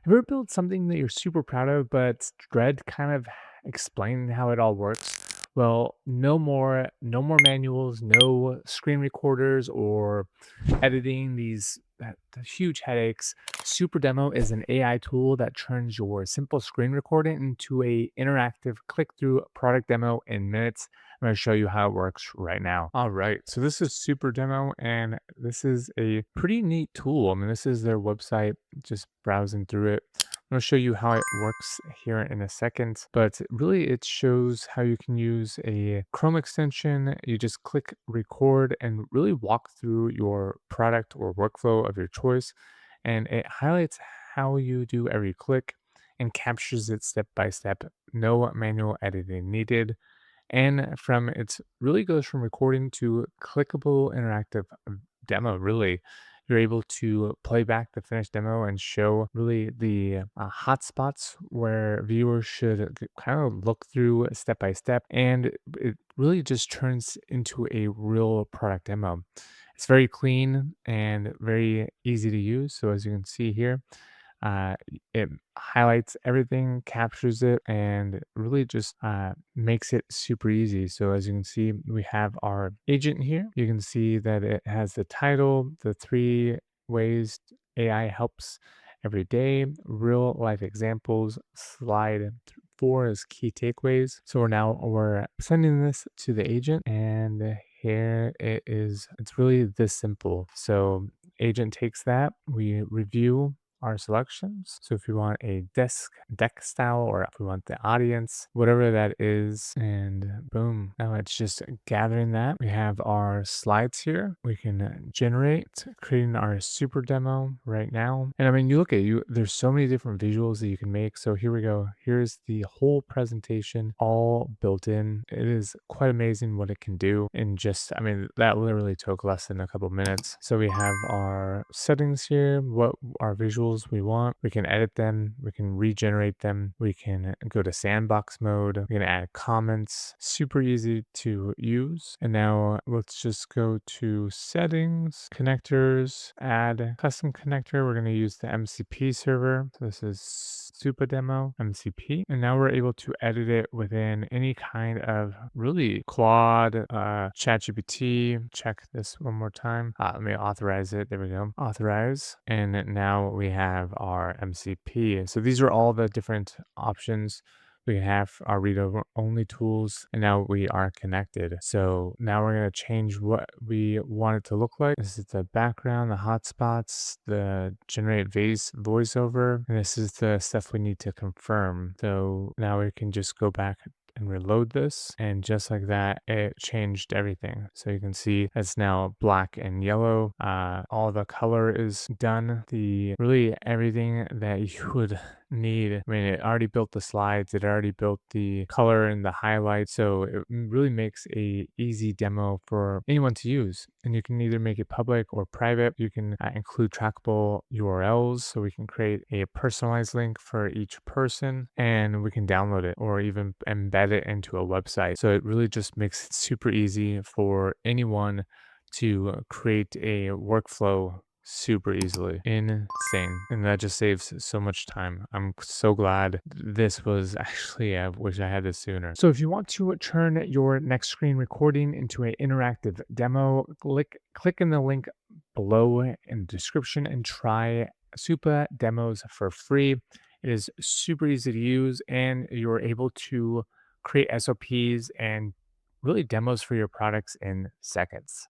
Have you ever built something that you're super proud of, but dread kind of explaining how it all works? Well, no more manuals, no screen recorders or editing the huge headaches. Super Demo is an AI tool that turns your simple screen recording into a interactive click-through product demo in minutes. I'm going to show you how it works right now. All right, so this is Super Demo, and this is a pretty neat tool. I mean, this is their website. Just browsing through it. I'm going to show you how it works here in a second, but really it shows how you can use a Chrome extension. You just click record and really walk through your product or workflow of your choice. And it highlights how you do every click and captures it step by step. No manual editing needed. And from it's really goes from recording to clickable interactive demo. Really, you're able to play back the finished demo and show really the hot spots where viewers should kind of look through step by step, and it really just turns into a real product demo. It's very clean and very easy to use. So as you can see here, it highlights everything, captures it, and really just makes it super easy. So as you can see, we have our agent here. You can see that it has the title, the 3 ways AI helps every day, real life examples, slide 4 is key takeaways. So we're sending this to the agent, and here it is. It's really this simple. So agent takes that, we review our selections. So if you want a deck style, or if we want the audience, whatever that is, and boom, now it's just gathering that. We have our slides here. We can generate, creating our super demo right now. And I mean, you look at you, there's so many different visuals that you can make. So here we go. Here's the whole presentation all built in. It is quite amazing what it can do in just, I mean, that literally took less than a couple minutes. So we have our settings here, what our visuals we want. We can edit them, we can regenerate them, we can go to sandbox mode, we can add comments, super easy to use. And now let's just go to settings, connectors, add custom connector. We're going to use the MCP server. So this is Supademo MCP. And now we're able to edit it within any kind of really Claude, ChatGPT. Check this one more time. Let me authorize it. There we go. Authorize. And now we have our MCP. So these are all the different options. We have our read over only tools, and now we are connected. So now we're going to change what we want it to look like. This is the background, the hotspots, the generate voiceover, and this is the stuff we need to confirm. So now we can just go back and reload this, and just like that, it changed everything. So you can see it's now black and yellow. All the color is done. The really everything that you would need. I mean, it already built the slides, it already built the color and the highlights, so it really makes a easy demo for anyone to use. And you can either make it public or private. You can include trackable URLs, so we can create a personalized link for each person, and we can download it or even embed it into a website. So it really just makes it super easy for anyone to create a workflow super easily. Insane. And that just saves so much time. I'm so glad this was actually, I wish I had this sooner. So if you want to turn your next screen recording into an interactive demo, click in the link below in the description and try Supa demos for free. It is super easy to use, and you're able to create SOPs and really demos for your products in seconds.